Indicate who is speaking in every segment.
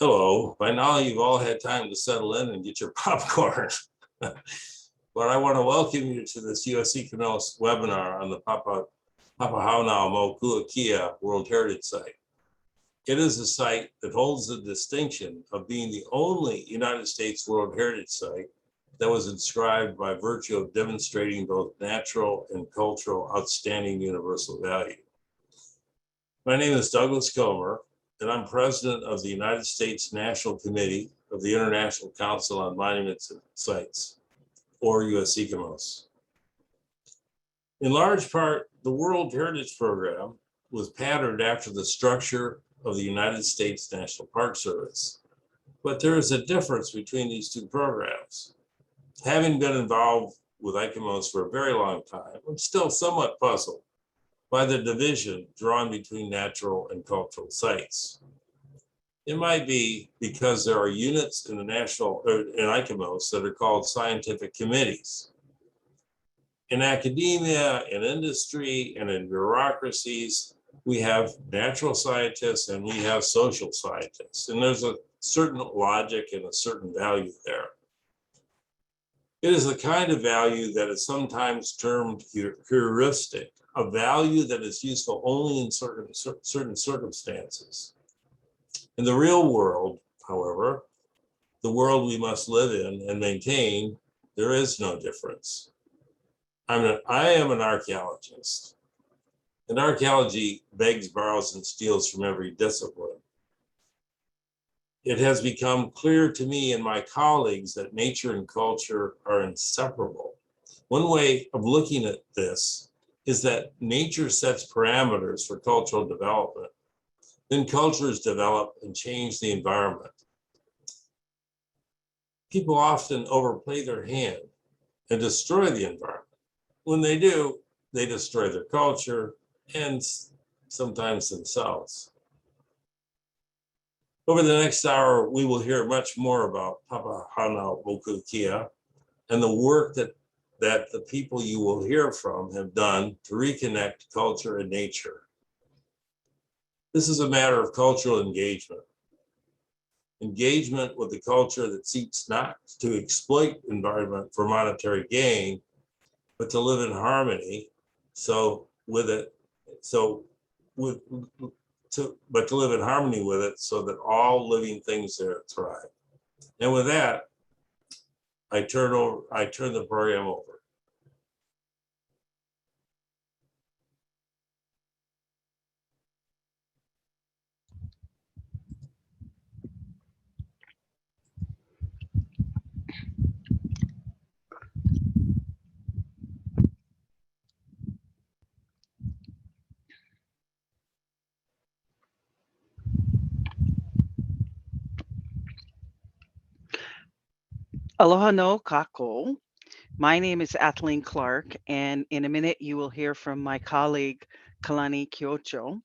Speaker 1: Hello, by now you've all had time to settle in and get your popcorn. But I want to welcome you to this UNESCO webinar on the Papahānaumokuākea World Heritage Site. It is a site that holds the distinction of being the only United States World Heritage Site that was inscribed by virtue of demonstrating both natural and cultural outstanding universal value. My name is Douglas Comer, and I'm president of the United States National Committee of the International Council on Monuments and Sites, or USICMOS. In large part, the World Heritage Program was patterned after the structure of the United States National Park Service. But there is a difference between these two programs. Having been involved with ICMOS for a very long time, I'm still somewhat puzzled by the division drawn between natural and cultural sites. It might be because there are units in the in ICMOS that are called scientific committees. In academia, in industry, and in bureaucracies, we have natural scientists and we have social scientists, and there's a certain logic and a certain value there. It is a kind of value that is sometimes termed heuristic, a value that is useful only in certain circumstances. In the real world, however, the world we must live in and maintain, there is no difference. I am an archaeologist, and archaeology begs, borrows, and steals from every discipline. It has become clear to me and my colleagues that nature and culture are inseparable. One way of looking at this is that nature sets parameters for cultural development. Then cultures develop and change the environment. People often overplay their hand and destroy the environment. When they do, they destroy their culture and sometimes themselves. Over the next hour, we will hear much more about Papahānaumokuākea and the work that the people you will hear from have done to reconnect culture and nature. This is a matter of cultural engagement. Engagement with the culture that seeks not to exploit environment for monetary gain, but to live in harmony. But to live in harmony with it so that all living things there thrive. And with that, I turn the program over.
Speaker 2: Aloha no kako. My name is Atolls Clark, and in a minute you will hear from my colleague Kalani Kyocho.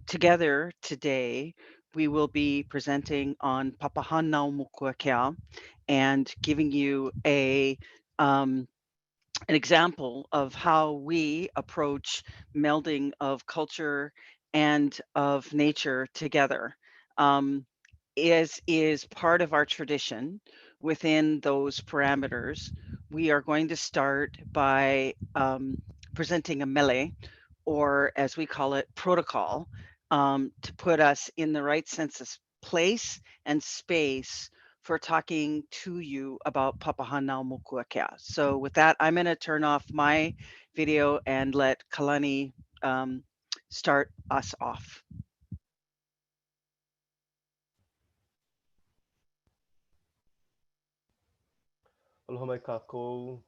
Speaker 2: Together today, we will be presenting on Papahānaumokuākea and giving you an example of how we approach melding of culture and of nature together. Is part of our tradition. Within those parameters, we are going to start by presenting a mele, or as we call it, protocol, to put us in the right sense of place and space for talking to you about Papahānaumokuākea. So with that, I'm going to turn off my video and let Kalani start us off.
Speaker 3: Aloha mai kākou.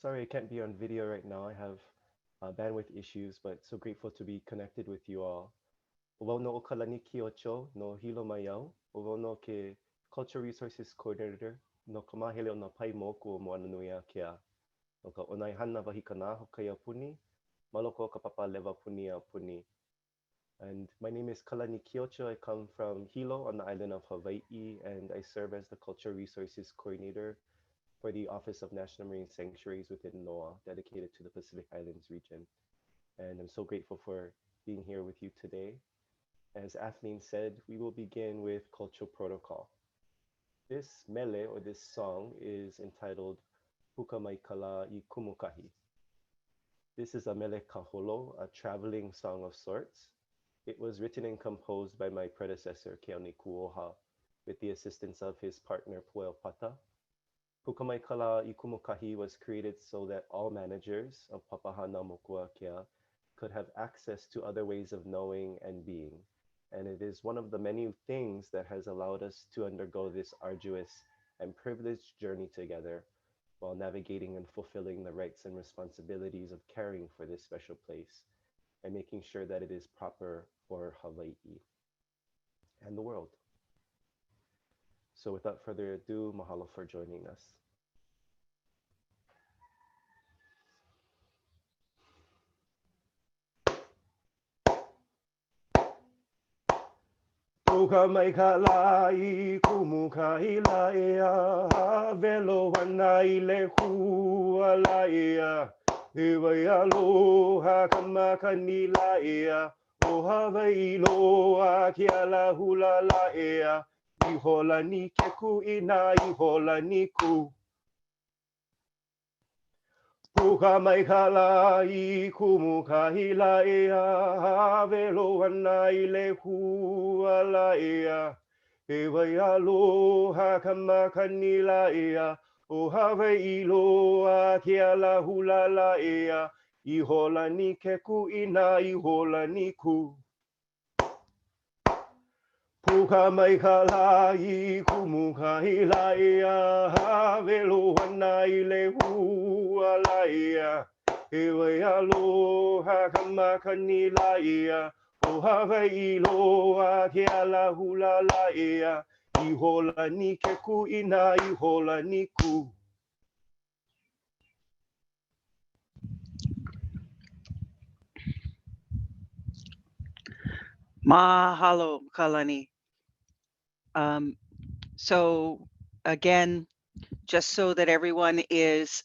Speaker 3: Sorry I can't be on video right now. I have bandwidth issues, but so grateful to be connected with you all. Owau no o Kalani Kyocho no hilo mai au. Owau no ke Culture Resources Coordinator no ka mahele o na pai moku o moana nui a kea. No ka onai hana wahikana hokai a puni, maloko o ka papa lewa puni a puni. And my name is Kalani Kyocho. I come from Hilo on the island of Hawaii, and I serve as the Culture Resources Coordinator for the Office of National Marine Sanctuaries within NOAA, dedicated to the Pacific Islands region. And I'm so grateful for being here with you today. As Athleen said, we will begin with cultural protocol. This mele or this song is entitled Pukamaikala I Kumukahi. This is a mele kaholo, a traveling song of sorts. It was written and composed by my predecessor, Keone Kuoha, with the assistance of his partner, Puel Pata. Pukamaikala I Kumukahi was created so that all managers of Papahānaumokuākea could have access to other ways of knowing and being. And it is one of the many things that has allowed us to undergo this arduous and privileged journey together while navigating and fulfilling the rights and responsibilities of caring for this special place and making sure that it is proper for Hawaii and the world. So without further ado, mahalo for joining us. Puka mai ka lai kumuka ila ea velo wana ile hua la ea ewa ia loha kamaka ni la ea o Hawaii loa ki ala hula la ea I hola ni ke ku ina I hola ni ku Puka mai ka lai kumuka ila ea velo wana ile hua la ea Ewa ia loha kamaka ni la ea o Hawaii loa ki ala hula la ea I hola ni ke ku ina I hola ni ku Puka mai ka lai kumuka ila ea velo wana ile hua la ea Ewa ia loha kamaka ni la ea o Hawaii loa ke ala hula la ea I hola ni ke ku ina I hola ni ku
Speaker 2: Mahalo, Kalani. So again, just so that everyone is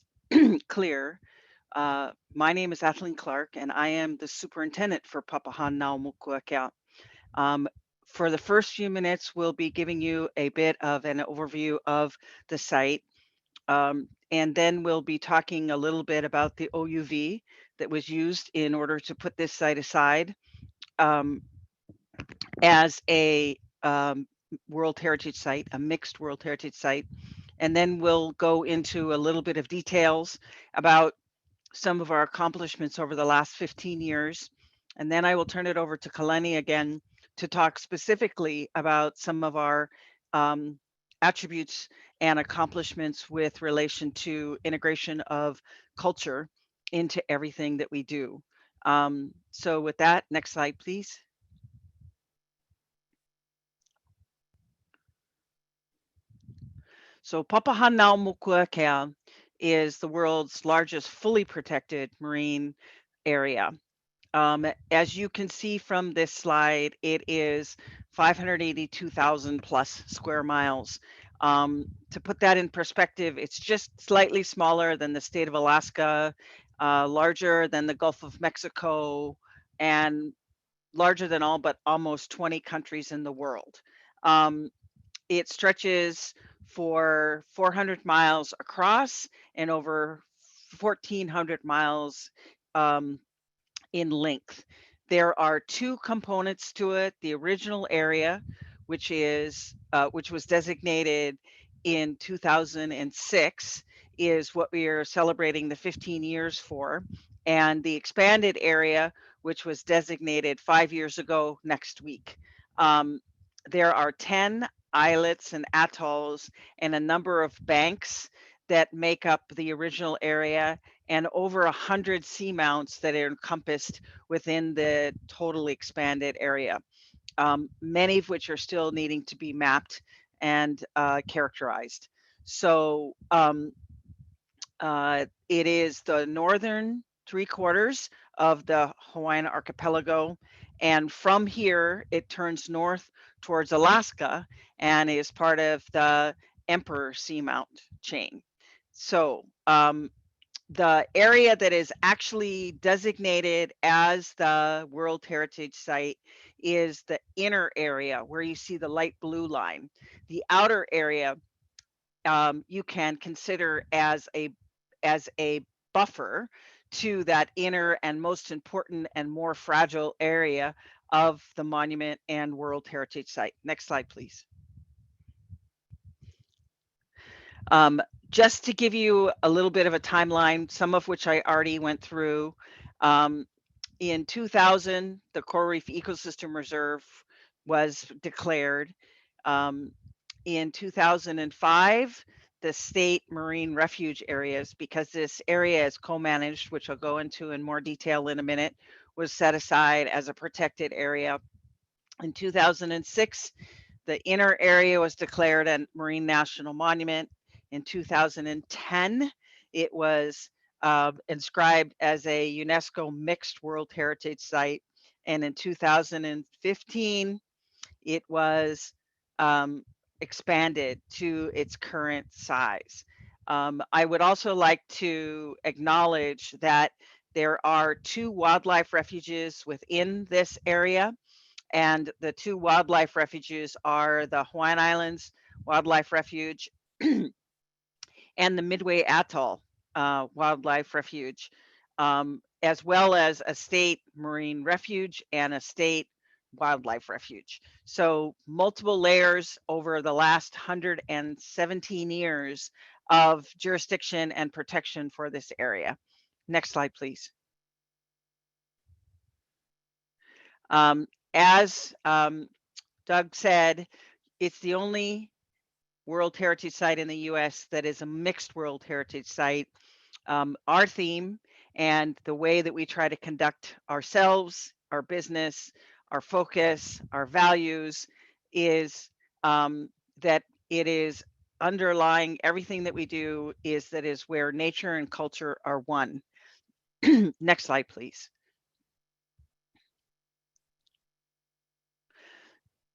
Speaker 2: clear, my name is Atolls Clark, and I am the superintendent for Papahānaumokuākea. For the first few minutes, we'll be giving you a bit of an overview of the site, and then we'll be talking a little bit about the OUV that was used in order to put this site aside as a World Heritage Site, a mixed World Heritage Site. And then we'll go into a little bit of details about some of our accomplishments over the last 15 years. And then I will turn it over to Kalani again to talk specifically about some of our attributes and accomplishments with relation to integration of culture into everything that we do. So with that, next slide, please. So Papahānaumokuākea is the world's largest fully protected marine area. As you can see from this slide, it is 582,000 plus square miles. To put that in perspective, it's just slightly smaller than the state of Alaska, larger than the Gulf of Mexico, and larger than all but almost 20 countries in the world. It stretches for 400 miles across and over 1,400 miles in length. There are two components to it. The original area, which was designated in 2006, is what we are celebrating the 15 years for, and the expanded area, which was designated 5 years ago next week. There are 10 islets and atolls and a number of banks that make up the original area, and over 100 seamounts that are encompassed within the totally expanded area, many of which are still needing to be mapped and characterized. So it is the northern 3/4 of the Hawaiian archipelago. And from here, it turns north towards Alaska and is part of the Emperor Seamount chain. So the area that is actually designated as the World Heritage Site is the inner area where you see the light blue line. The outer area you can consider as a buffer to that inner and most important and more fragile area of the monument and World Heritage Site. Next slide, please. Just to give you a little bit of a timeline, some of which I already went through. In 2000, the Coral Reef Ecosystem Reserve was declared. In 2005, the state marine refuge areas, because this area is co-managed, which I'll go into in more detail in a minute, was set aside as a protected area. In 2006, the inner area was declared a Marine National Monument. In 2010, it was inscribed as a UNESCO Mixed World Heritage Site. And in 2015, it was expanded to its current size. I would also like to acknowledge that there are 2 wildlife refuges within this area. And the 2 wildlife refuges are the Hawaiian Islands Wildlife Refuge and the Midway Atoll Wildlife Refuge, as well as a state marine refuge and a state wildlife refuge. So multiple layers over the last 117 years of jurisdiction and protection for this area. Next slide, please. As Doug said, it's the only World Heritage Site in the US that is a mixed World Heritage Site. Our theme and the way that we try to conduct ourselves, our business, our focus, our values is that it is underlying everything that we do is that is where nature and culture are one. Next slide, please.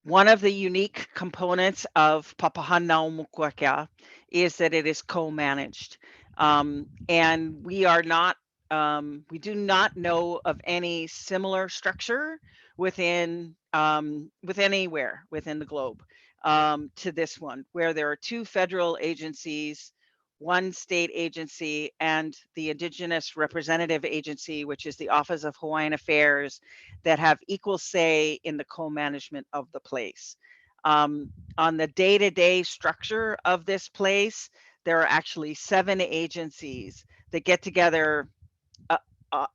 Speaker 2: One of the unique components of Papahānaumokuākea is that it is co-managed. And we are not, we do not know of any similar structure within, with anywhere within the globe to this one, where there are 2 federal agencies, 1 state agency, and the indigenous representative agency, which is the Office of Hawaiian Affairs, that have equal say in the co-management of the place. On the day-to-day structure of this place, there are actually 7 agencies that get together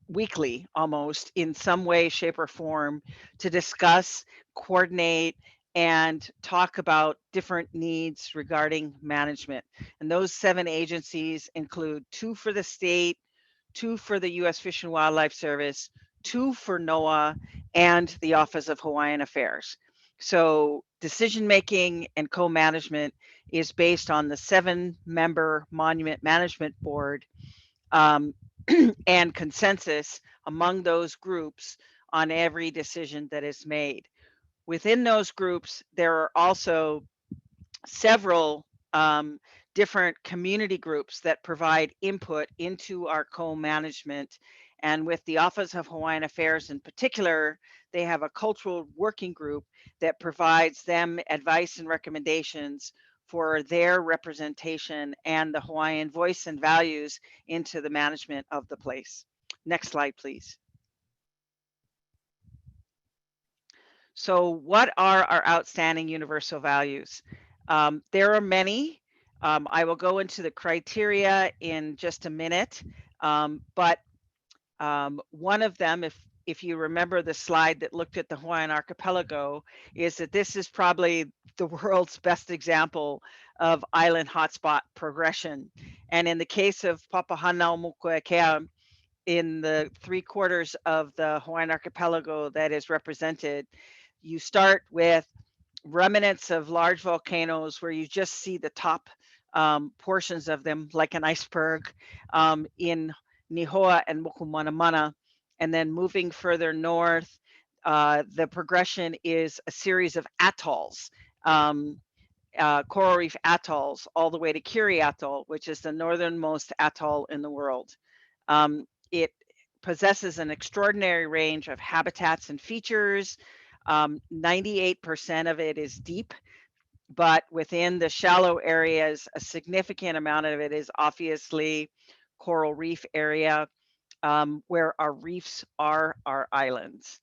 Speaker 2: weekly almost in some way, shape, or form to discuss, coordinate, and talk about different needs regarding management. And those 7 agencies include 2 for the state, 2 for the U.S. Fish and Wildlife Service, 2 for NOAA, and the Office of Hawaiian Affairs. So decision-making and co-management is based on the 7-member Monument Management Board and consensus among those groups on every decision that is made. Within those groups, there are also several different community groups that provide input into our co-management. And with the Office of Hawaiian Affairs in particular, they have a cultural working group that provides them advice and recommendations for their representation and the Hawaiian voice and values into the management of the place. Next slide, please. So what are our outstanding universal values? There are many. I will go into the criteria in just a minute, but one of them, if you remember the slide that looked at the Hawaiian archipelago, is that this is probably the world's best example of island hotspot progression. And in the case of Papahānaumokuākea, in the 3/4 of the Hawaiian archipelago that is represented, you start with remnants of large volcanoes where you just see the top portions of them like an iceberg in Nihoa and Mokumanamana. And then moving further north, the progression is a series of atolls, coral reef atolls, all the way to Kiri Atoll, which is the northernmost atoll in the world. It possesses an extraordinary range of habitats and features. 98% of it is deep, but within the shallow areas, a significant amount of it is obviously coral reef area, where our reefs are our islands.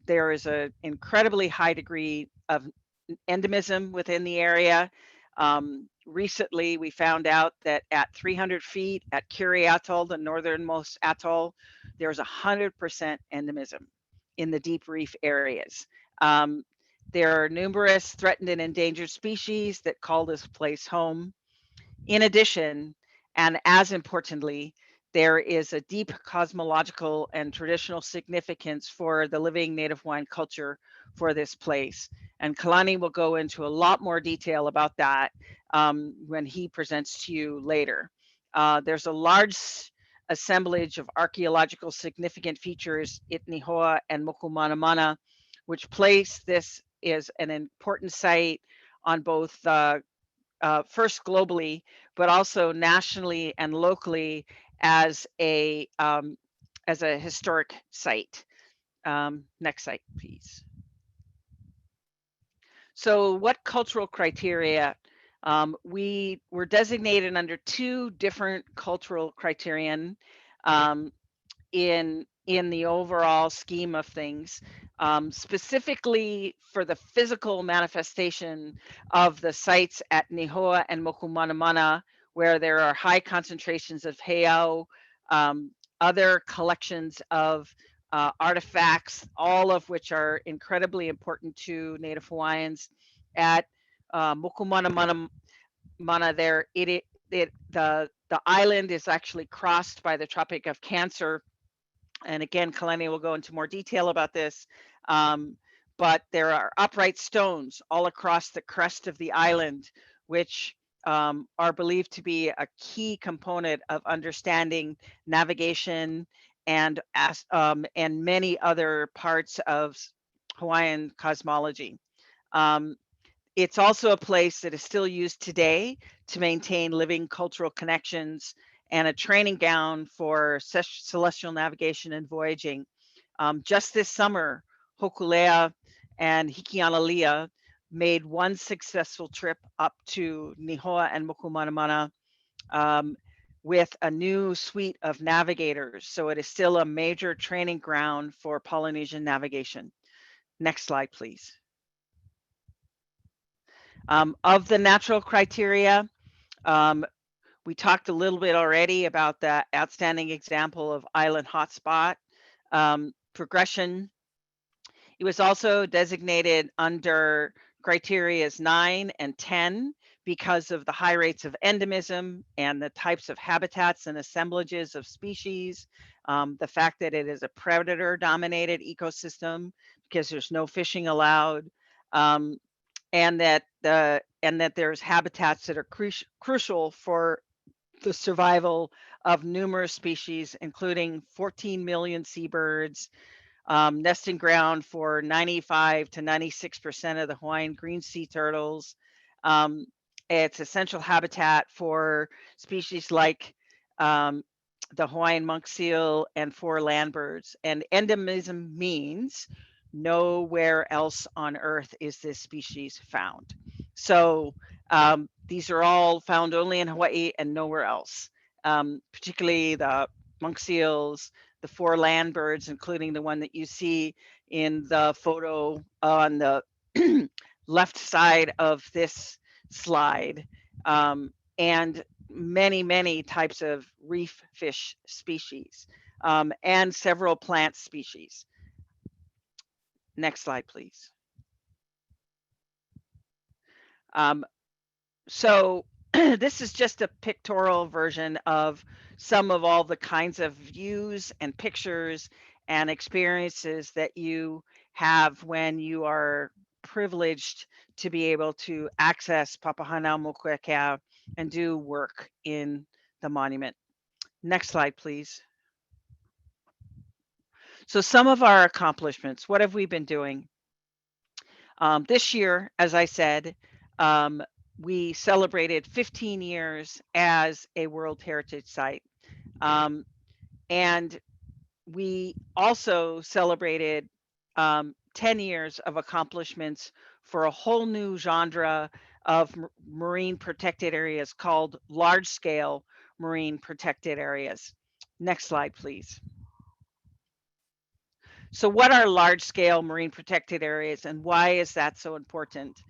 Speaker 2: There is an incredibly high degree of endemism within the area. Recently, we found out that at 300 feet at Curie Atoll, the northernmost atoll, there's 100% endemism in the deep reef areas. There are numerous threatened and endangered species that call this place home. In addition, and as importantly, there is a deep cosmological and traditional significance for the living Native Hawaiian culture for this place. And Kalani will go into a lot more detail about that when he presents to you later. There's a large assemblage of archaeological significant features at Nihoa and Mokumanamana, which place this as an important site on both first globally, but also nationally and locally as a historic site. Next site, please. So what cultural criteria? We were designated under two different cultural criterion in the overall scheme of things, specifically for the physical manifestation of the sites at Nihoa and Mokumanamana, where there are high concentrations of heiau, other collections of artifacts, all of which are incredibly important to Native Hawaiians. At Mokumanamana, there the island is actually crossed by the Tropic of Cancer. And again, Kalani will go into more detail about this. But there are upright stones all across the crest of the island, which are believed to be a key component of understanding navigation and many other parts of Hawaiian cosmology. It's also a place that is still used today to maintain living cultural connections and a training ground for celestial navigation and voyaging. Just this summer, Hokulea and Hikianalia made one successful trip up to Nihoa and Mokumanamana with a new suite of navigators. So it is still a major training ground for Polynesian navigation. Next slide, please. Of the natural criteria, we talked a little bit already about the outstanding example of island hotspot progression. It was also designated under criterias 9 and 10 because of the high rates of endemism and the types of habitats and assemblages of species, the fact that it is a predator-dominated ecosystem because there's no fishing allowed, and that there's habitats that are crucial for the survival of numerous species, including 14 million seabirds, nesting ground for 95 to 96% of the Hawaiian green sea turtles. It's essential habitat for species like the Hawaiian monk seal and 4 land birds. And endemism means nowhere else on Earth is this species found. So these are all found only in Hawaii and nowhere else, particularly the monk seals, the 4 land birds, including the one that you see in the photo on the left side of this slide, and many, many types of reef fish species, and several plant species. Next slide, please. So this is just a pictorial version of some of all the kinds of views and pictures and experiences that you have when you are privileged to be able to access Papahānaumokuākea and do work in the monument. Next slide, please. So some of our accomplishments, what have we been doing? This year, as I said, we celebrated 15 years as a World Heritage Site. And we also celebrated 10 years of accomplishments for a whole new genre of marine protected areas called large scale marine protected areas. Next slide, please. So what are large scale marine protected areas and why is that so important?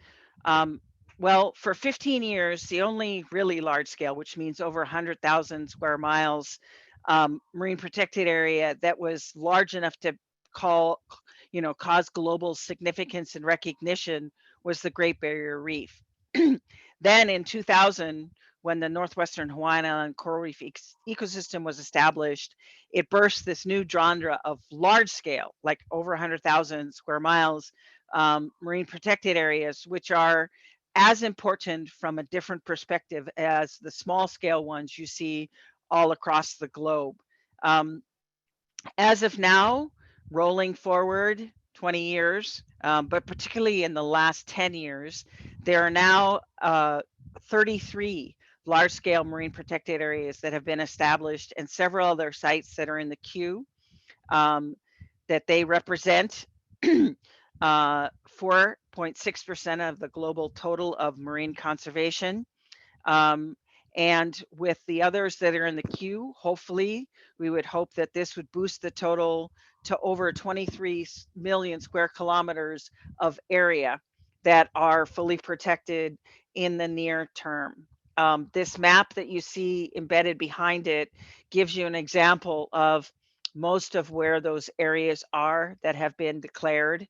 Speaker 2: Um, well, for 15 years, the only really large scale, which means over 100,000 square miles, marine protected area that was large enough to cause global significance and recognition was the Great Barrier Reef. Then in 2000, when the Northwestern Hawaiian Island coral reef ecosystem was established, it burst this new genre of large scale, like over 100,000 square miles, marine protected areas, which are as important from a different perspective as the small scale ones you see all across the globe. Um, as of now, rolling forward 20 years, but particularly in the last 10 years, there are now 33 large-scale marine protected areas that have been established and several other sites that are in the queue that they represent 4.6% of the global total of marine conservation. And with the others that are in the queue, hopefully, we would hope that this would boost the total to over 23 million square kilometers of area that are fully protected in the near term. This map that you see embedded behind it gives you an example of most of where those areas are that have been declared.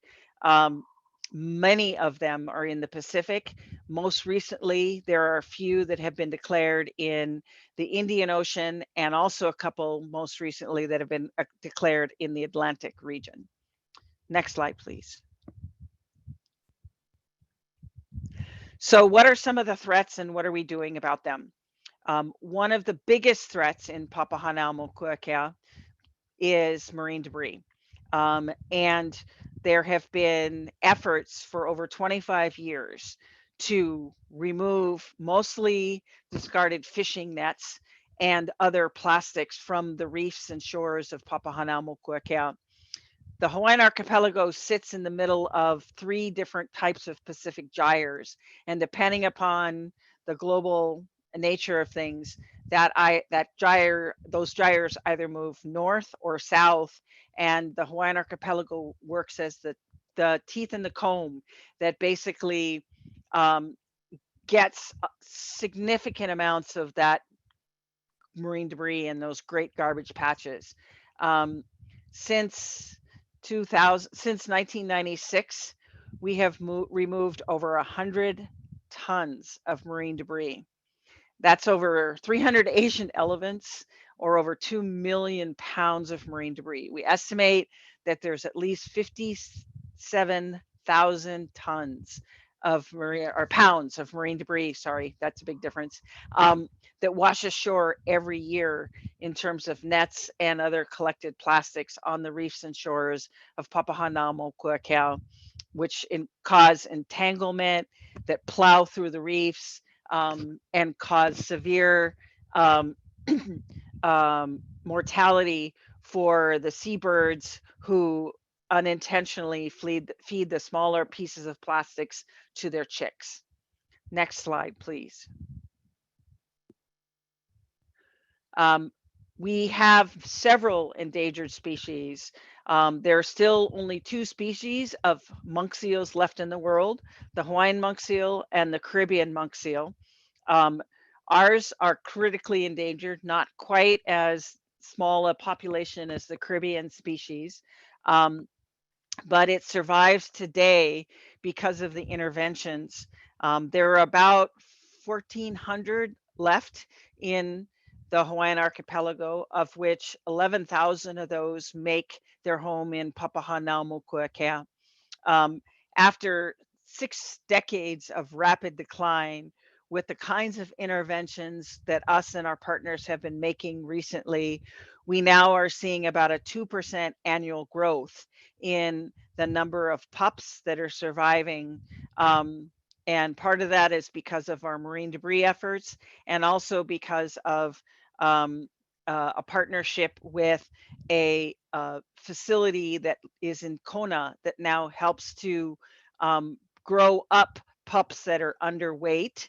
Speaker 2: Many of them are in the Pacific. Most recently, there are a few that have been declared in the Indian Ocean and also a couple most recently that have been declared in the Atlantic region. Next slide, please. So what are some of the threats and what are we doing about them? One of the biggest threats in Papahānaumokuākea is marine debris. And there have been efforts for over 25 years to remove mostly discarded fishing nets and other plastics from the reefs and shores of Papahānaumokuākea. The Hawaiian archipelago sits in the middle of 3 different types of Pacific gyres, and depending upon the global nature of things, those gyres either move north or south, and the Hawaiian archipelago works as the teeth in the comb that basically gets significant amounts of that marine debris and those great garbage patches. Since 1996, we have removed over 100 tons of marine debris. That's over 300 Asian elephants or over 2 million pounds of marine debris. We estimate that there's at least 57,000 tons of pounds of marine debris. Sorry, that's a big difference. That wash ashore every year in terms of nets and other collected plastics on the reefs and shores of Papahānaumokuākea, which cause entanglement, that plow through the reefs, and cause severe mortality for the seabirds who unintentionally feed the smaller pieces of plastics to their chicks. Next slide, please. We have several endangered species. There are still only 2 species of monk seals left in the world, the Hawaiian monk seal and the Caribbean monk seal. Ours are critically endangered, not quite as small a population as the Caribbean species, but it survives today because of the interventions. There are about 1,400 left in the Hawaiian archipelago, of which 11,000 of those make their home in Papahānaumokuākea. After 6 decades of rapid decline, with the kinds of interventions that us and our partners have been making recently, we now are seeing about a 2% annual growth in the number of pups that are surviving. And part of that is because of our marine debris efforts and also because of a partnership with a facility that is in Kona that now helps to grow up pups that are underweight,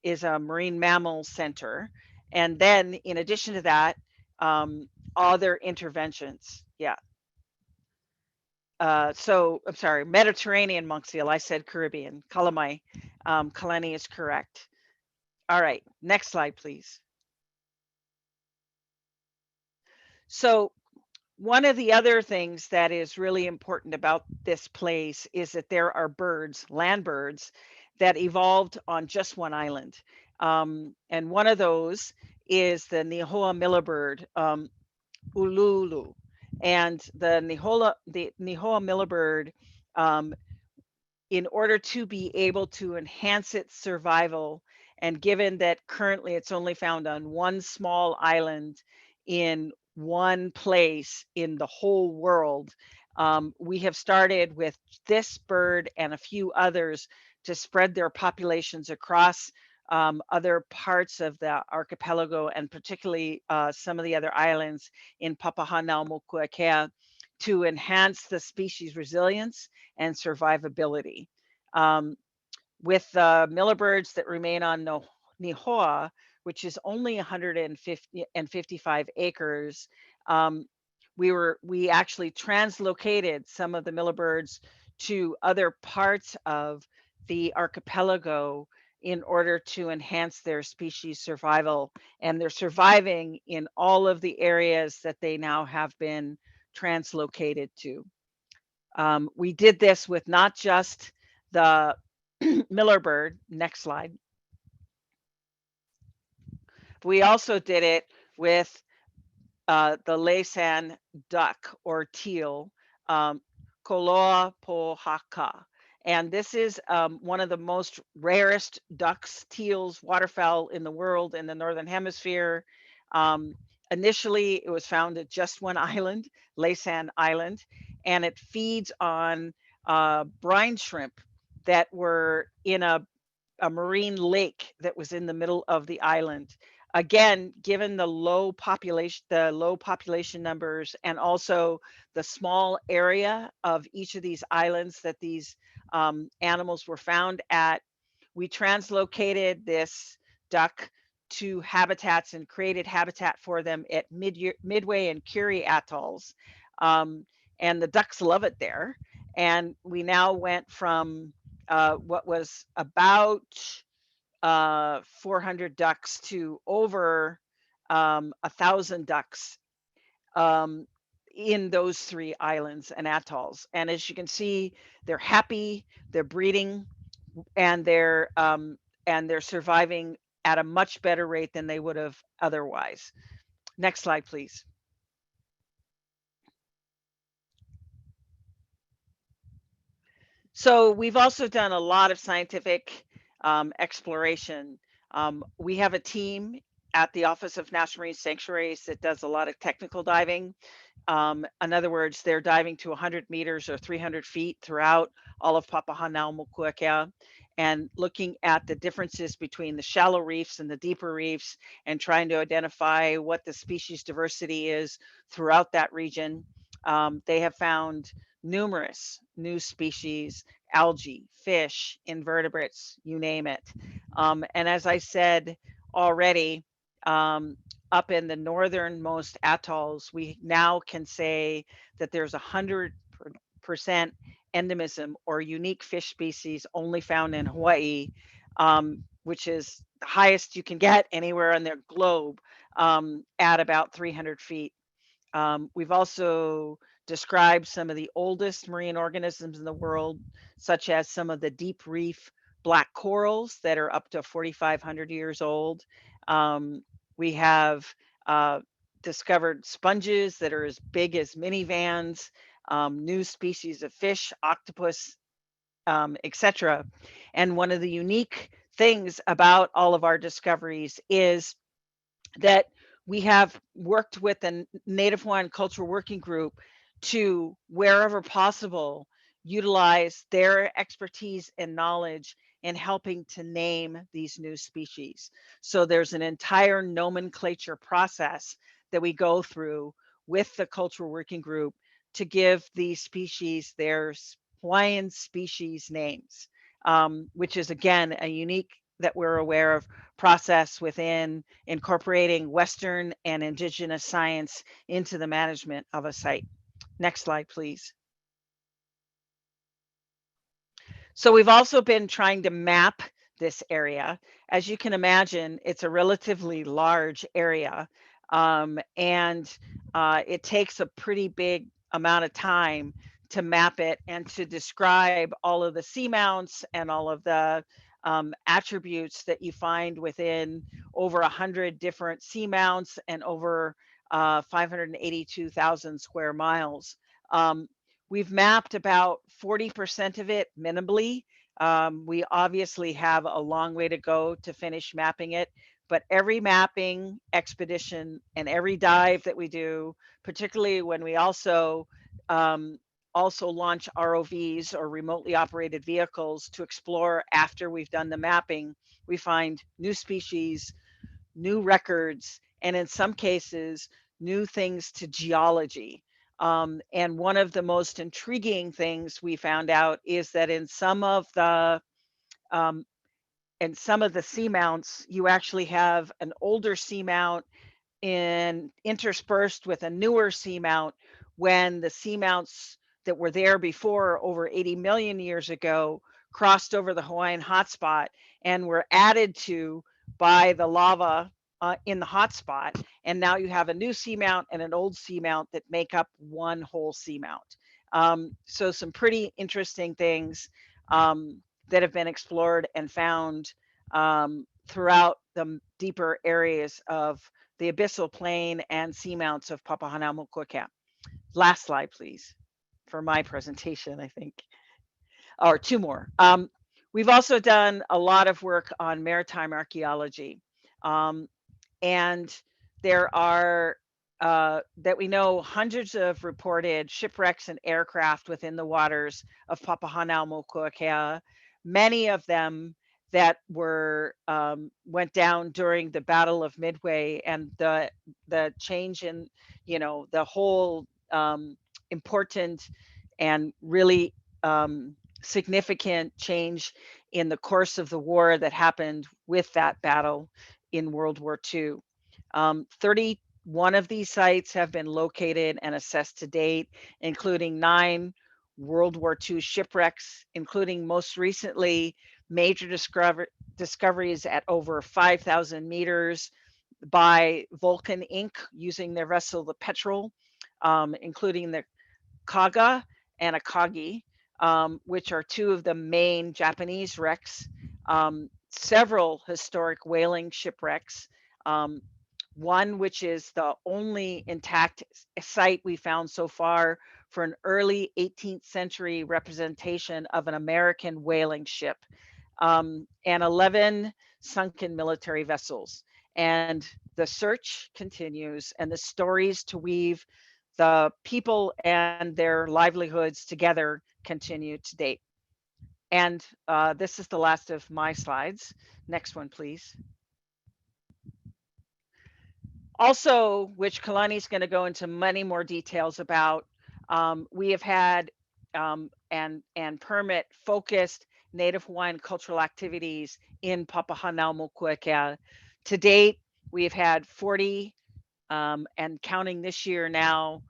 Speaker 2: is a marine mammal center. And then in addition to that, other interventions. Yeah. So I'm sorry, Mediterranean monk seal. I said Caribbean. Kalamai. Kalani is correct. All right, next slide, please. So one of the other things that is really important about this place is that there are birds, land birds, that evolved on just one island. And one of those is the Nihoa millibird, Ululu. And the Nihoa millibird, in order to be able to enhance its survival, and given that currently it's only found on one small island in one place in the whole world, we have started with this bird and a few others to spread their populations across other parts of the archipelago, and particularly some of the other islands in Papahānaumokuākea, to enhance the species resilience and survivability. With the millibirds that remain on Nihoa, which is only 155 acres, we actually translocated some of the millibirds to other parts of the archipelago in order to enhance their species survival, and they're surviving in all of the areas that they now have been translocated to. We did this with not just the Millerbird, next slide. We also did it with the Laysan duck or teal, Koloa pohaka. And this is one of the most rarest ducks, teals, waterfowl in the world in the Northern Hemisphere. Initially, it was found at just one island, Laysan Island, and it feeds on brine shrimp that were in a marine lake that was in the middle of the island. Again, given the low population numbers, and also the small area of each of these islands that these animals were found at, we translocated this duck to habitats and created habitat for them at Midway and Curie Atolls. And the ducks love it there. And we now went from what was about 400 ducks to over 1,000 ducks in those 3 islands and atolls. And as you can see, they're happy, they're breeding, and they're surviving at a much better rate than they would have otherwise. Next slide, please. So we've also done a lot of scientific exploration. We have a team at the Office of National Marine Sanctuaries that does a lot of technical diving. In other words, they're diving to 100 meters or 300 feet throughout all of Papahānaumokuākea, and looking at the differences between the shallow reefs and the deeper reefs, and trying to identify what the species diversity is throughout that region. They have found numerous new species, algae, fish, invertebrates, you name it. And as I said already, up in the northernmost atolls, we now can say that there's 100% endemism or unique fish species only found in Hawaii, which is the highest you can get anywhere on the globe, at about 300 feet. We've also described some of the oldest marine organisms in the world, such as some of the deep reef black corals that are up to 4,500 years old. We have discovered sponges that are as big as minivans, new species of fish, octopus, etc. And one of the unique things about all of our discoveries is that we have worked with the Native Hawaiian Cultural Working Group to, wherever possible, utilize their expertise and knowledge in helping to name these new species. So there's an entire nomenclature process that we go through with the cultural working group to give these species their Hawaiian species names, which is again a unique that we're aware of process within incorporating Western and indigenous science into the management of a site. Next slide, please. So we've also been trying to map this area. As you can imagine, it's a relatively large area, and it takes a pretty big amount of time to map it and to describe all of the seamounts and all of the attributes that you find within over 100 different seamounts and over 582,000 square miles. We've mapped about 40% of it minimally. We obviously have a long way to go to finish mapping it, but every mapping expedition and every dive that we do, particularly when we also launch ROVs or remotely operated vehicles to explore after we've done the mapping, we find new species, new records, and in some cases, new things to geology. And one of the most intriguing things we found out is that in some of the seamounts, you actually have an older seamount interspersed with a newer seamount when the seamounts that were there before over 80 million years ago crossed over the Hawaiian hotspot and were added to by the lava in the hotspot. And now you have a new seamount and an old seamount that make up one whole seamount. So some pretty interesting things that have been explored and found throughout the deeper areas of the abyssal plain and seamounts of Papahānaumokuākea. Last slide, please, for my presentation, I think. Or two more. We've also done a lot of work on maritime archaeology. And there are, that we know, hundreds of reported shipwrecks and aircraft within the waters of Papahānaumokuākea, many of them that were went down during the Battle of Midway, and the change in, the whole important and really significant change in the course of the war that happened with that battle in World War II. 31 of these sites have been located and assessed to date, including 9 World War II shipwrecks, including most recently major discoveries at over 5,000 meters by Vulcan Inc. using their vessel, the Petrel, including the Kaga and Akagi, which are 2 of the main Japanese wrecks, several historic whaling shipwrecks, one which is the only intact site we found so far for an early 18th century representation of an American whaling ship, and 11 sunken military vessels. And the search continues, and the stories to weave the people and their livelihoods together continue to date. And this is the last of my slides. Next one, please. Also, which Kalani is going to go into many more details about, we have had and permit focused Native Hawaiian cultural activities in Papahānaumokuākea. To date, we have had 40 and counting this year now,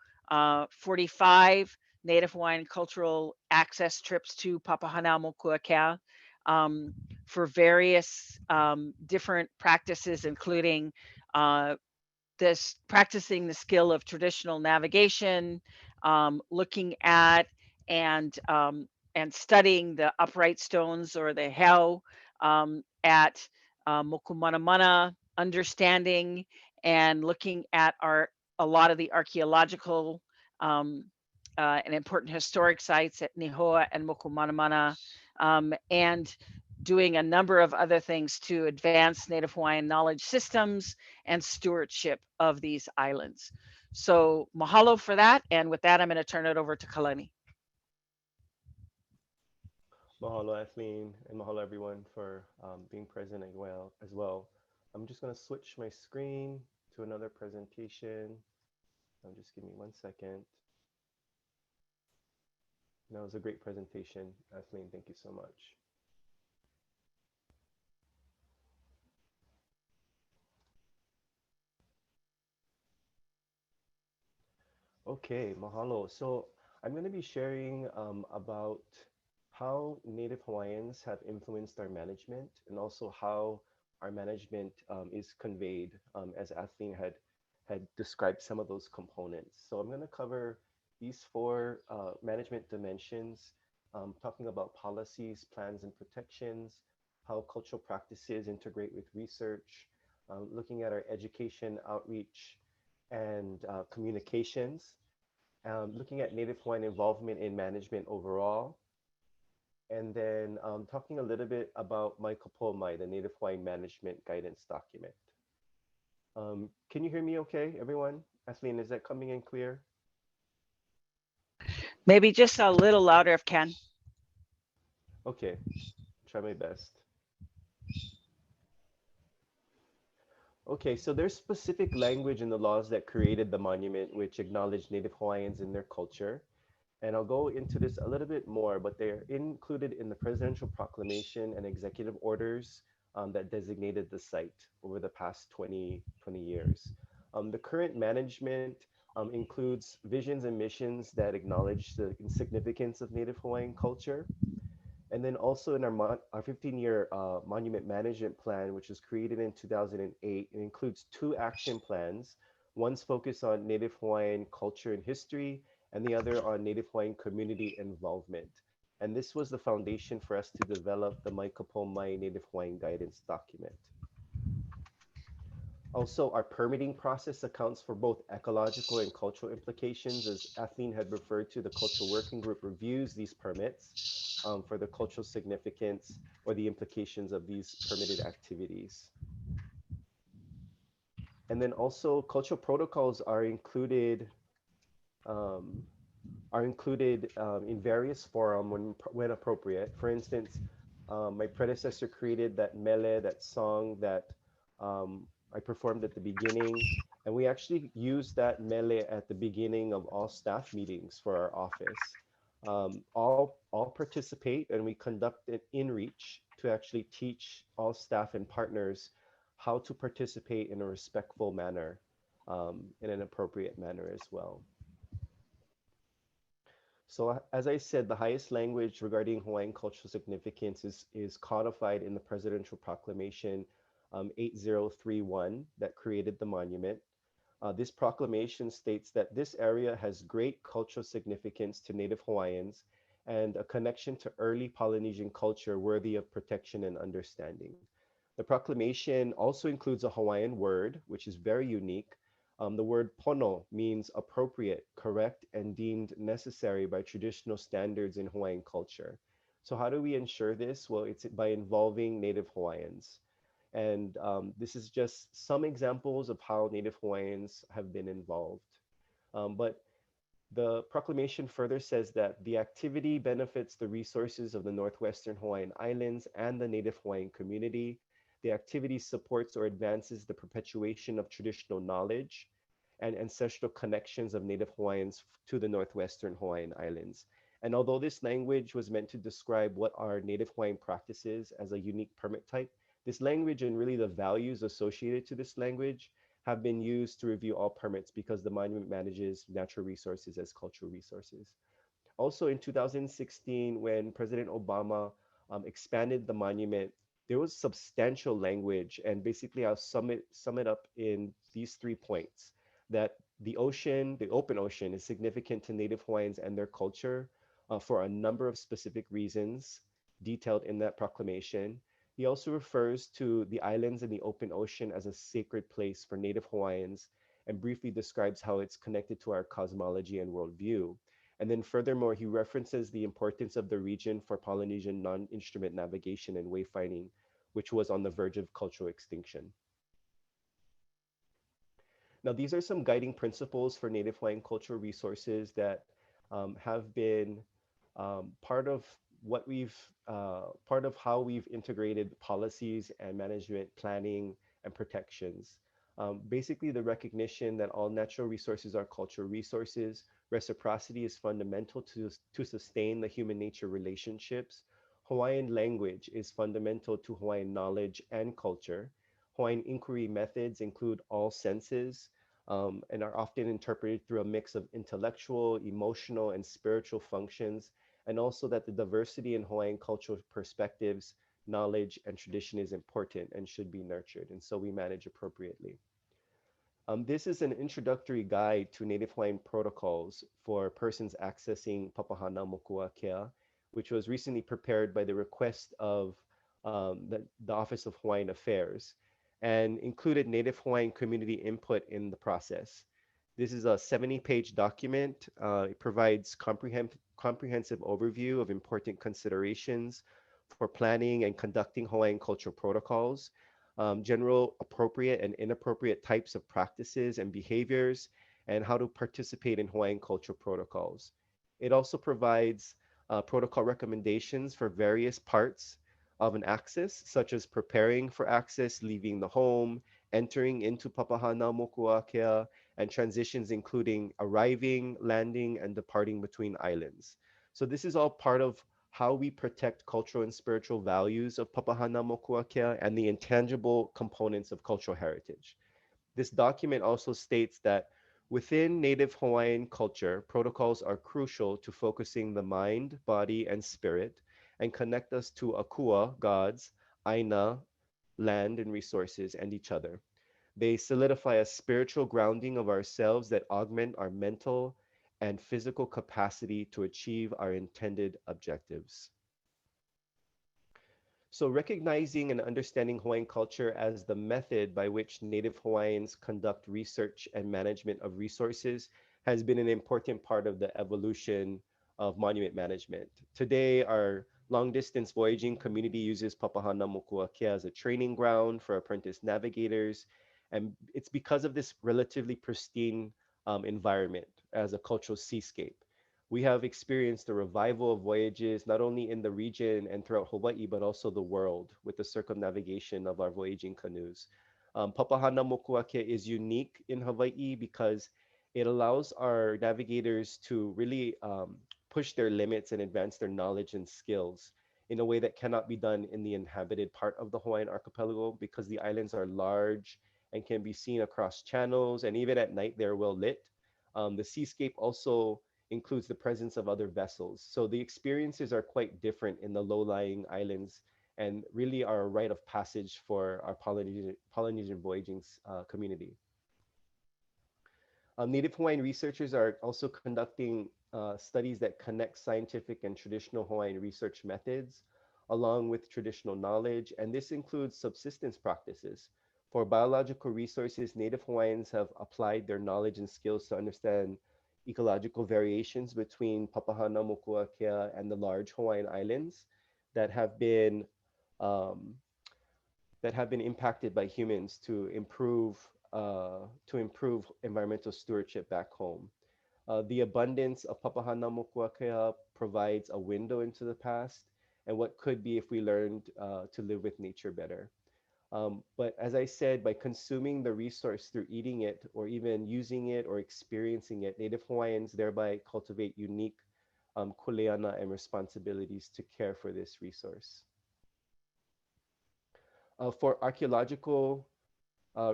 Speaker 2: 45 Native Hawaiian cultural access trips to Papahānaumokuākea for various different practices, including practicing the skill of traditional navigation, looking at and studying the upright stones or the heo at Mokumanamana, understanding and looking at a lot of the archaeological and important historic sites at Nihoa and Mokumanamana, and doing a number of other things to advance Native Hawaiian knowledge systems and stewardship of these islands. So mahalo for that. And with that, I'm going to turn it over to Kalani.
Speaker 3: Mahalo, Athleen, and mahalo everyone for being present as well. I'm just going to switch my screen to another presentation. Just give me 1 second. That was a great presentation, Athleen. Thank you so much. Okay, mahalo. So I'm going to be sharing about how Native Hawaiians have influenced our management and also how our management is conveyed, as Athleen had described some of those components. So I'm going to cover these four management dimensions, talking about policies, plans, and protections, how cultural practices integrate with research, looking at our education, outreach, and communications, looking at Native Hawaiian involvement in management overall, and then talking a little bit about my kapolmai, the Native Hawaiian management guidance document. Can you hear me okay, everyone? Athleen, is that coming in clear?
Speaker 2: Maybe just a little louder if can.
Speaker 3: Okay, try my best. Okay, so there's specific language in the laws that created the monument which acknowledge Native Hawaiians in their culture. And I'll go into this a little bit more, but they're included in the presidential proclamation and executive orders that designated the site over the past 20 years. The current management includes visions and missions that acknowledge the significance of Native Hawaiian culture. And then also in our 15-year monument management plan, which was created in 2008, it includes two action plans. One's focused on Native Hawaiian culture and history, and the other on Native Hawaiian community involvement. And this was the foundation for us to develop the Mai Native Hawaiian Guidance document. Also, our permitting process accounts for both ecological and cultural implications. As Athleen had referred to, the cultural working group reviews these permits for the cultural significance or the implications of these permitted activities. And then also cultural protocols are included um, in various forum when appropriate. For instance, my predecessor created that mele, that song that I performed at the beginning, and we actually used that mele at the beginning of all staff meetings for our office. All participate, and we conduct it in reach to actually teach all staff and partners how to participate in a respectful manner, in an appropriate manner as well. So as I said, the highest language regarding Hawaiian cultural significance is codified in the Presidential Proclamation 8031 that created the monument. This proclamation states that this area has great cultural significance to Native Hawaiians and a connection to early Polynesian culture worthy of protection and understanding. The proclamation also includes a Hawaiian word, which is very unique. The word pono means appropriate, correct, and deemed necessary by traditional standards in Hawaiian culture. So how do we ensure this? Well, it's by involving Native Hawaiians. And this is just some examples of how Native Hawaiians have been involved. But the proclamation further says that the activity benefits the resources of the Northwestern Hawaiian Islands and the Native Hawaiian community. The activity supports or advances the perpetuation of traditional knowledge and ancestral connections of Native Hawaiians to the Northwestern Hawaiian Islands. And although this language was meant to describe what are Native Hawaiian practices as a unique permit type, this language and really the values associated to this language have been used to review all permits because the monument manages natural resources as cultural resources. Also in 2016, when President Obama expanded the monument, there was substantial language, and basically I'll sum it up in these 3 points: that the ocean, the open ocean, is significant to Native Hawaiians and their culture for a number of specific reasons detailed in that proclamation. He also refers to the islands in the open ocean as a sacred place for Native Hawaiians and briefly describes how it's connected to our cosmology and worldview. And then furthermore, he references the importance of the region for Polynesian non-instrument navigation and wayfinding, which was on the verge of cultural extinction. Now, these are some guiding principles for Native Hawaiian cultural resources that have been part of what we've part of how we've integrated policies and management planning and protections. Basically, the recognition that all natural resources are cultural resources. Reciprocity is fundamental to sustain the human nature relationships. Hawaiian language is fundamental to Hawaiian knowledge and culture. Hawaiian inquiry methods include all senses, and are often interpreted through a mix of intellectual, emotional, and spiritual functions, and also that the diversity in Hawaiian cultural perspectives, knowledge, and tradition is important and should be nurtured, and so we manage appropriately. This is an introductory guide to Native Hawaiian protocols for persons accessing Papahānaumokuākea, which was recently prepared by the request of the Office of Hawaiian Affairs and included Native Hawaiian community input in the process. This is a 70-page document. It provides comprehensive overview of important considerations for planning and conducting Hawaiian cultural protocols, general appropriate and inappropriate types of practices and behaviors, and how to participate in Hawaiian cultural protocols. It also provides protocol recommendations for various parts of an access, such as preparing for access, leaving the home, entering into Papahānaumokuākea, and transitions including arriving, landing, and departing between islands. So this is all part of how we protect cultural and spiritual values of Papahānaumokuākea and the intangible components of cultural heritage. This document also states that within Native Hawaiian culture, protocols are crucial to focusing the mind, body, and spirit and connect us to Akua, gods, Aina, land and resources, and each other. They solidify a spiritual grounding of ourselves that augment our mental and physical capacity to achieve our intended objectives. So recognizing and understanding Hawaiian culture as the method by which Native Hawaiians conduct research and management of resources has been an important part of the evolution of monument management. Today, our long-distance voyaging community uses Papahānaumokuākea as a training ground for apprentice navigators, and it's because of this relatively pristine environment as a cultural seascape. We have experienced the revival of voyages not only in the region and throughout Hawaii, but also the world with the circumnavigation of our voyaging canoes. Papahānaumokuākea is unique in Hawaii because it allows our navigators to really push their limits and advance their knowledge and skills in a way that cannot be done in the inhabited part of the Hawaiian archipelago because the islands are large and can be seen across channels, and even at night they're well lit. The seascape also includes the presence of other vessels. So the experiences are quite different in the low-lying islands and really are a rite of passage for our Polynesian voyaging community. Native Hawaiian researchers are also conducting studies that connect scientific and traditional Hawaiian research methods along with traditional knowledge, and this includes subsistence practices. For biological resources, Native Hawaiians have applied their knowledge and skills to understand ecological variations between Papahānaumokuākea and the large Hawaiian islands that have been um, impacted by humans to improve environmental stewardship back home. The abundance of Papahānaumokuākea provides a window into the past and what could be if we learned to live with nature better. But as I said, by consuming the resource through eating it or even using it or experiencing it, Native Hawaiians thereby cultivate unique kuleana and responsibilities to care for this resource. For archaeological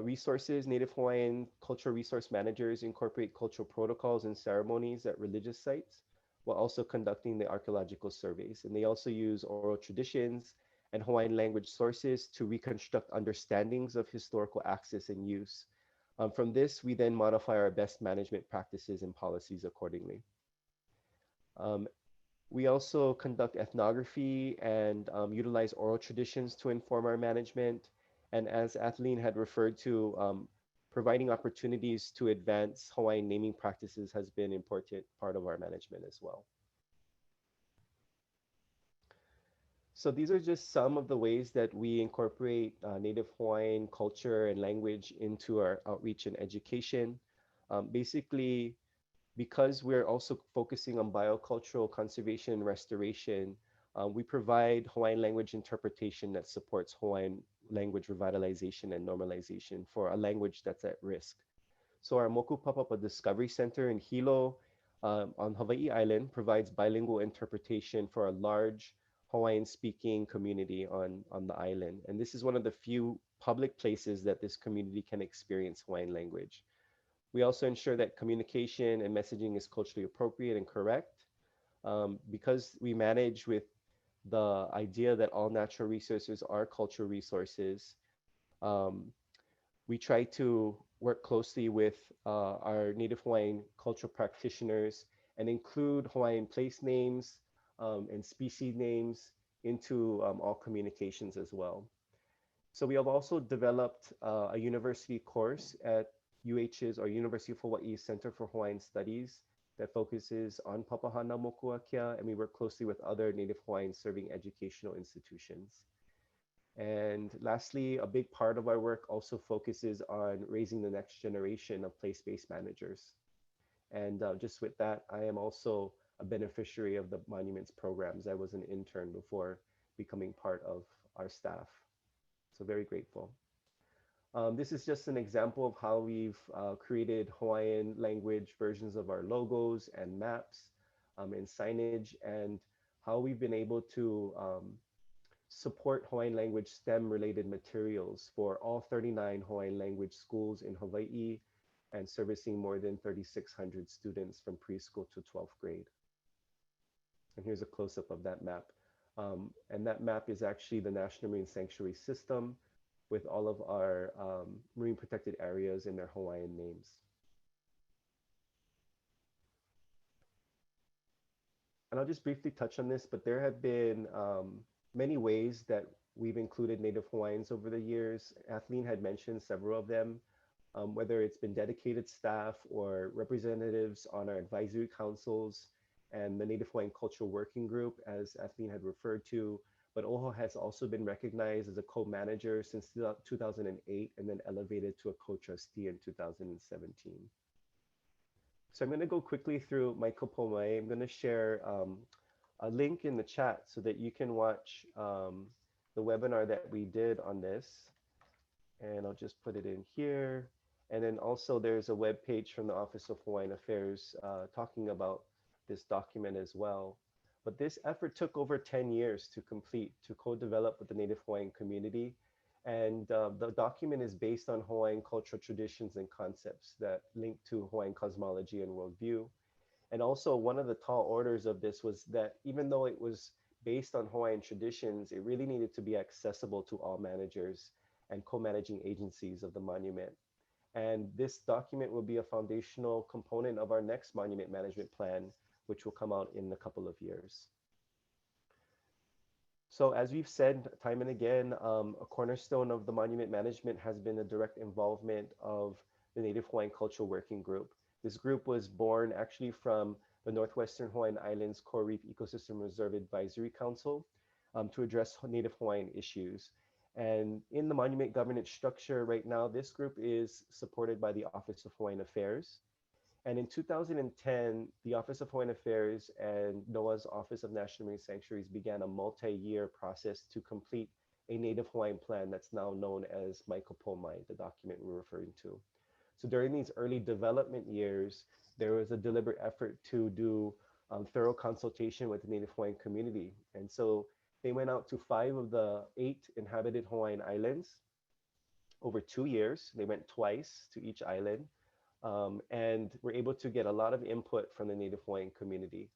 Speaker 3: resources, Native Hawaiian cultural resource managers incorporate cultural protocols and ceremonies at religious sites while also conducting the archaeological surveys. And they also use oral traditions and Hawaiian language sources to reconstruct understandings of historical access and use. From this, we then modify our best management practices and policies accordingly. We also conduct ethnography and utilize oral traditions to inform our management. And as Athleen had referred to, providing opportunities to advance Hawaiian naming practices has been an important part of our management as well. So these are just some of the ways that we incorporate Native Hawaiian culture and language into our outreach and education. Basically, because we're also focusing on biocultural conservation and restoration, We provide Hawaiian language interpretation that supports Hawaiian language revitalization and normalization for a language that's at risk. So our Moku Papapa Discovery Center in Hilo on Hawaii Island provides bilingual interpretation for a large Hawaiian-speaking community on the island. And this is one of the few public places that this community can experience Hawaiian language. We also ensure that communication and messaging is culturally appropriate and correct. Because we manage with the idea that all natural resources are cultural resources, um, we try to work closely with our Native Hawaiian cultural practitioners and include Hawaiian place names and species names into all communications as well. So we have also developed a university course at UH's or University of Hawaii Center for Hawaiian Studies that focuses on Papahānaumokuākea, and we work closely with other Native Hawaiian serving educational institutions. And lastly, a big part of our work also focuses on raising the next generation of place-based managers. And just with that, I am also a beneficiary of the Monuments programs. I was an intern before becoming part of our staff. So very grateful. This is just an example of how we've created Hawaiian language versions of our logos and maps and signage, and how we've been able to support Hawaiian language STEM related materials for all 39 Hawaiian language schools in Hawaii and servicing more than 3,600 students from preschool to 12th grade. And here's a close-up of that map. And that map is actually the National Marine Sanctuary System with all of our marine protected areas in their Hawaiian names. And I'll just briefly touch on this, but there have been many ways that we've included Native Hawaiians over the years. Kathleen had mentioned several of them, whether it's been dedicated staff or representatives on our advisory councils and the Native Hawaiian Cultural Working Group, as Kathleen had referred to. But OHO has also been recognized as a co-manager since 2008 and then elevated to a co-trustee in 2017. So I'm going to go quickly through my kapomai. I'm going to share a link in the chat so that you can watch the webinar that we did on this. And I'll just put it in here. And then also there's a web page from the Office of Hawaiian Affairs talking about this document as well. But this effort took over 10 years to complete, to co-develop with the Native Hawaiian community. And the document is based on Hawaiian cultural traditions and concepts that link to Hawaiian cosmology and worldview. And also one of the tall orders of this was that even though it was based on Hawaiian traditions, it really needed to be accessible to all managers and co-managing agencies of the monument. And this document will be a foundational component of our next monument management plan, which will come out in a couple of years. So as we've said time and again, a cornerstone of the monument management has been the direct involvement of the Native Hawaiian Cultural Working Group. This group was born actually from the Northwestern Hawaiian Islands Coral Reef Ecosystem Reserve Advisory Council to address Native Hawaiian issues. And in the monument governance structure right now, this group is supported by the Office of Hawaiian Affairs. And in 2010, the Office of Hawaiian Affairs and NOAA's Office of National Marine Sanctuaries began a multi-year process to complete a Native Hawaiian plan that's now known as Maikopomai, the document we're referring to. So during these early development years, there was a deliberate effort to do thorough consultation with the Native Hawaiian community. And so they went out to 5 of the 8 inhabited Hawaiian islands over 2 years. They went twice to each island. And we're able to get a lot of input from the Native Hawaiian community.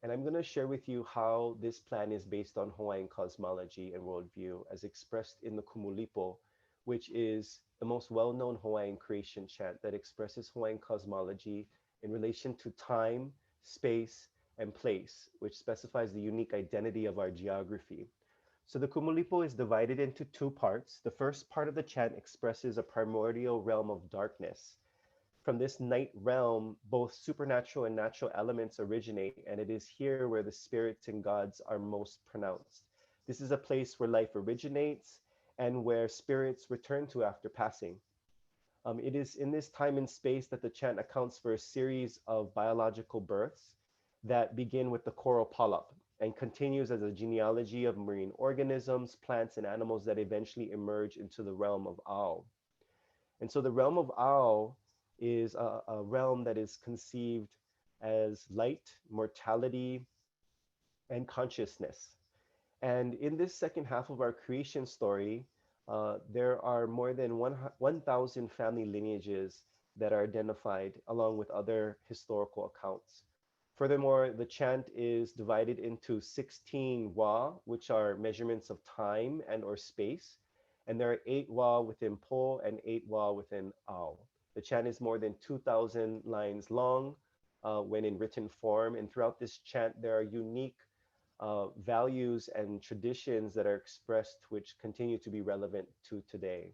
Speaker 3: And I'm going to share with you how this plan is based on Hawaiian cosmology and worldview as expressed in the Kumulipo, which is the most well-known Hawaiian creation chant that expresses Hawaiian cosmology in relation to time, space, and place, which specifies the unique identity of our geography. So the Kumulipo is divided into 2 parts. The first part of the chant expresses a primordial realm of darkness. From this night realm, both supernatural and natural elements originate, and it is here where the spirits and gods are most pronounced. This is a place where life originates and where spirits return to after passing. It is in this time and space that the chant accounts for a series of biological births that begin with the coral polyp. and continues as a genealogy of marine organisms, plants, and animals that eventually emerge into the realm of Ao. And so the realm of Ao is a realm that is conceived as light, mortality, and consciousness. And in this second half of our creation story, there are more than 1,000 family lineages that are identified along with other historical accounts. Furthermore, the chant is divided into 16 wa, which are measurements of time and or space. And there are 8 wa within po and 8 wa within ao. The chant is more than 2,000 lines long when in written form. And throughout this chant, there are unique values and traditions that are expressed which continue to be relevant to today.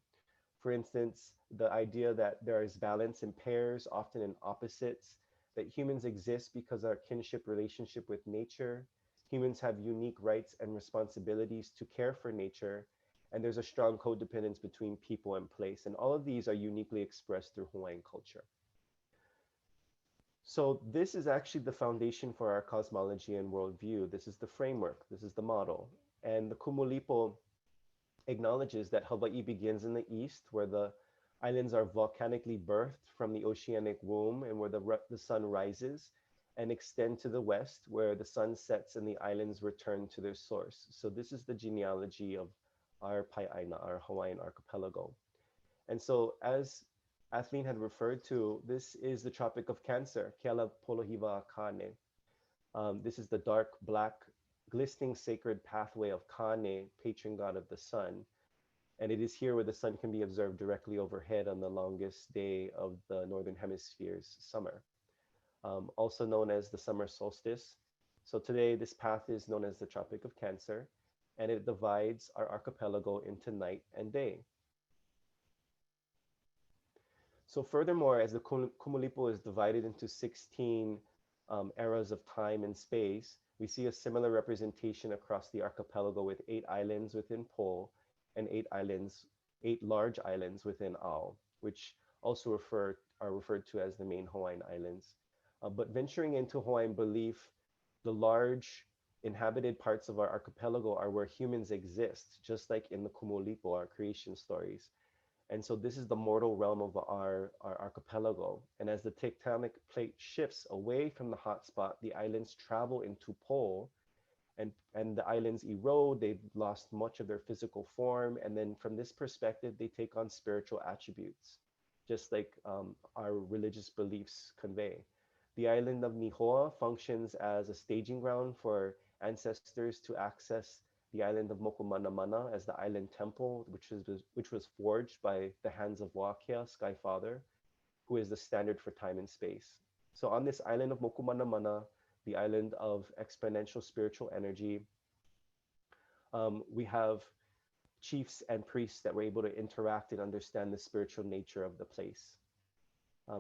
Speaker 3: For instance, the idea that there is balance in pairs, often in opposites, that humans exist because our kinship relationship with nature. Humans have unique rights and responsibilities to care for nature, and there's a strong codependence between people and place. And all of these are uniquely expressed through Hawaiian culture. So this is actually the foundation for our cosmology and worldview. This is the framework. This is the model. And the Kumulipo acknowledges that Hawaii begins in the east, where the islands are volcanically birthed from the oceanic womb and where the sun rises, and extend to the west, where the sun sets and the islands return to their source. So this is the genealogy of our Pai'aina, our Hawaiian archipelago. And so as Athleen had referred to, this is the Tropic of Cancer, Keala Polohiva Kane. This is the dark black glistening sacred pathway of Kane, patron god of the sun. And it is here where the sun can be observed directly overhead on the longest day of the Northern Hemisphere's summer, also known as the summer solstice. So today, this path is known as the Tropic of Cancer, and it divides our archipelago into night and day. So furthermore, as the Kumulipo is divided into 16 eras of time and space, we see a similar representation across the archipelago with 8 islands within Po and 8 large islands within Ao, which also are referred to as the main Hawaiian islands. But venturing into Hawaiian belief, the large inhabited parts of our archipelago are where humans exist, just like in the Kumulipo, our creation stories. And so this is the mortal realm of our archipelago. And as the tectonic plate shifts away from the hotspot, the islands travel into pole, and the islands erode. They've lost much of their physical form. And then from this perspective, they take on spiritual attributes, just like our religious beliefs convey. The island of Nihoa functions as a staging ground for ancestors to access the island of Mokumanamana as the island temple, which was forged by the hands of Wākea, Sky Father, who is the standard for time and space. So on this island of Mokumanamana, the island of exponential spiritual energy, we have chiefs and priests that were able to interact and understand the spiritual nature of the place.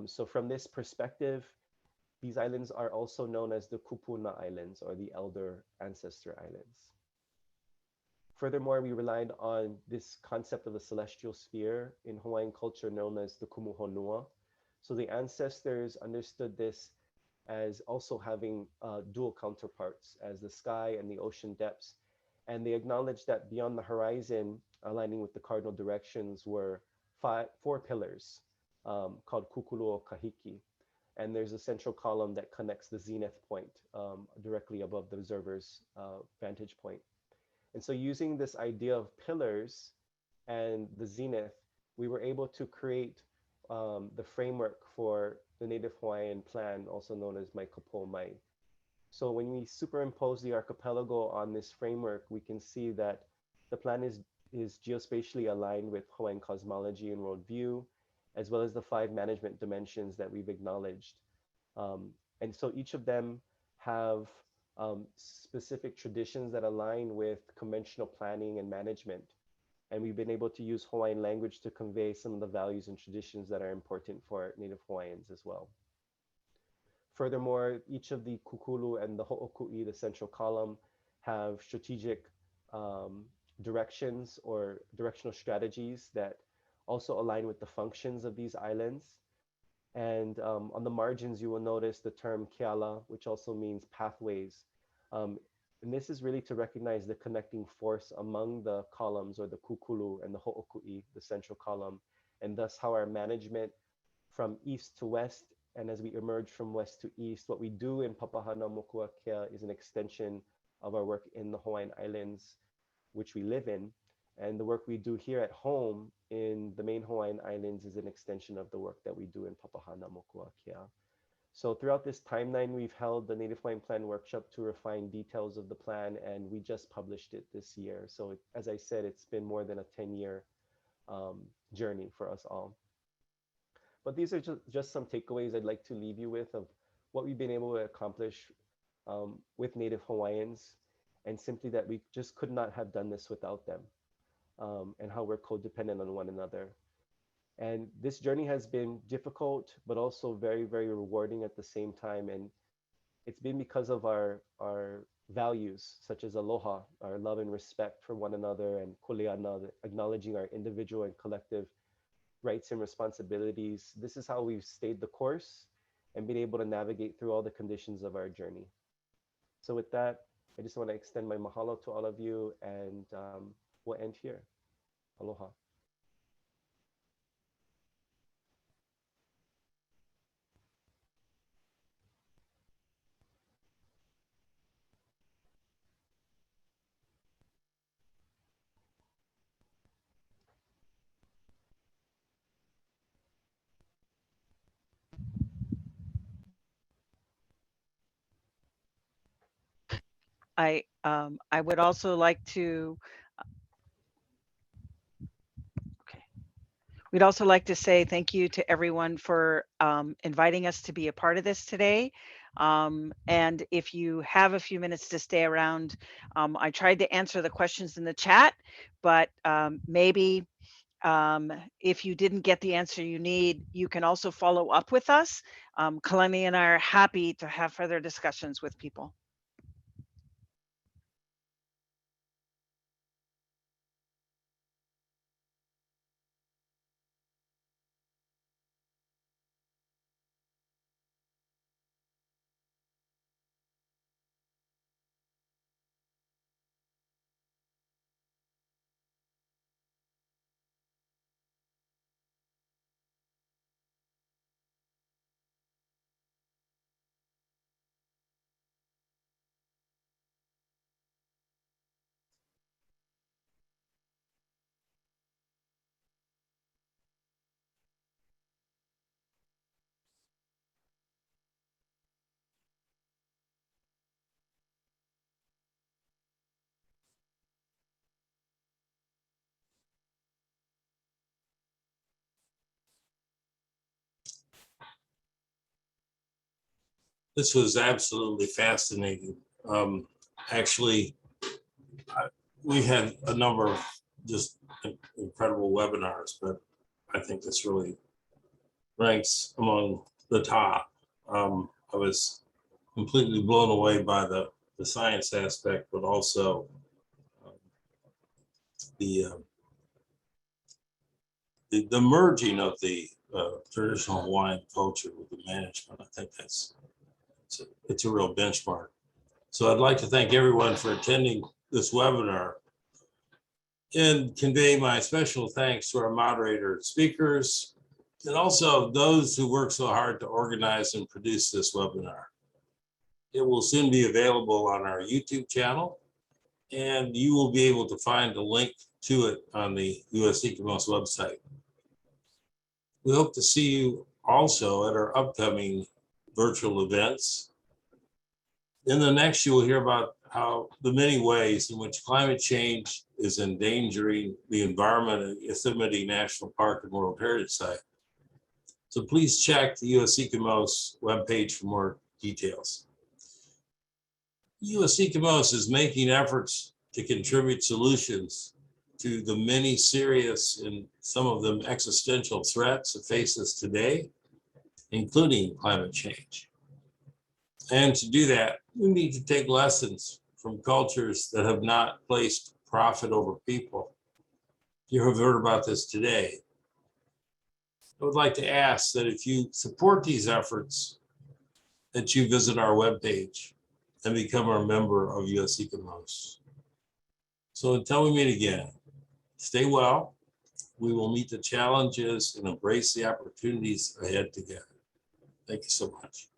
Speaker 3: So from this perspective, these islands are also known as the Kupuna Islands, or the Elder Ancestor Islands. Furthermore, we relied on this concept of a celestial sphere in Hawaiian culture known as the Kumuhonua. So the ancestors understood this as also having dual counterparts as the sky and the ocean depths. And they acknowledged that beyond the horizon, aligning with the cardinal directions, were 4 pillars called Kukuluo Kahiki. And there's a central column that connects the zenith point directly above the observer's vantage point. And so using this idea of pillars and the zenith, we were able to create the framework for the Native Hawaiian plan, also known as Mai Kapo Mai. So when we superimpose the archipelago on this framework, we can see that the plan is geospatially aligned with Hawaiian cosmology and worldview, as well as the 5 management dimensions that we've acknowledged. And so each of them have specific traditions that align with conventional planning and management. And we've been able to use Hawaiian language to convey some of the values and traditions that are important for Native Hawaiians as well. Furthermore, each of the kukulu and the ho'okui, the central column, have strategic directions or directional strategies that also align with the functions of these islands. And on the margins, you will notice the term keala, which also means pathways. And this is really to recognize the connecting force among the columns, or the kukulu and the ho'okui, the central column, and thus how our management from east to west, and as we emerge from west to east, what we do in Papahānaumokuākea is an extension of our work in the Hawaiian Islands, which we live in. And the work we do here at home in the main Hawaiian Islands is an extension of the work that we do in Papahānaumokuākea. So throughout this timeline, we've held the Native Hawaiian Plan workshop to refine details of the plan, and we just published it this year. So as I said, it's been more than a 10-year journey for us all. But these are just some takeaways I'd like to leave you with of what we've been able to accomplish with Native Hawaiians, and simply that we just could not have done this without them, and how we're codependent on one another. And this journey has been difficult, but also very, very rewarding at the same time. And it's been because of our values, such as aloha, our love and respect for one another, and kuleana, acknowledging our individual and collective rights and responsibilities. This is how we've stayed the course and been able to navigate through all the conditions of our journey. So with that, I just want to extend my mahalo to all of you, and we'll end here. Aloha.
Speaker 2: I would also like to, okay. We'd also like to say thank you to everyone for inviting us to be a part of this today. And if you have a few minutes to stay around, I tried to answer the questions in the chat, but maybe if you didn't get the answer you need, you can also follow up with us. Kalani and I are happy to have further discussions with people.
Speaker 1: This was absolutely fascinating. Actually, we had a number of just incredible webinars, but I think this really ranks among the top. I was completely blown away by the science aspect, but also the merging of the traditional Hawaiian culture with the management. I think it's a real benchmark. So I'd like to thank everyone for attending this webinar and convey my special thanks to our moderator speakers, and also those who worked so hard to organize and produce this webinar. It will soon be available on our YouTube channel, and you will be able to find a link to it on the USECOMOS website. We hope to see you also at our upcoming virtual events. In the next, you will hear about how the many ways in which climate change is endangering the environment at Yosemite National Park and World Heritage Site. So please check the USECOMOS webpage for more details. USECOMOS is making efforts to contribute solutions to the many serious and some of them existential threats that face us today, including climate change. And to do that, we need to take lessons from cultures that have not placed profit over people. You have heard about this today. I would like to ask that if you support these efforts, that you visit our webpage and become a member of US Ecomos. So until we meet again, stay well. We will meet the challenges and embrace the opportunities ahead together. Thank you so much.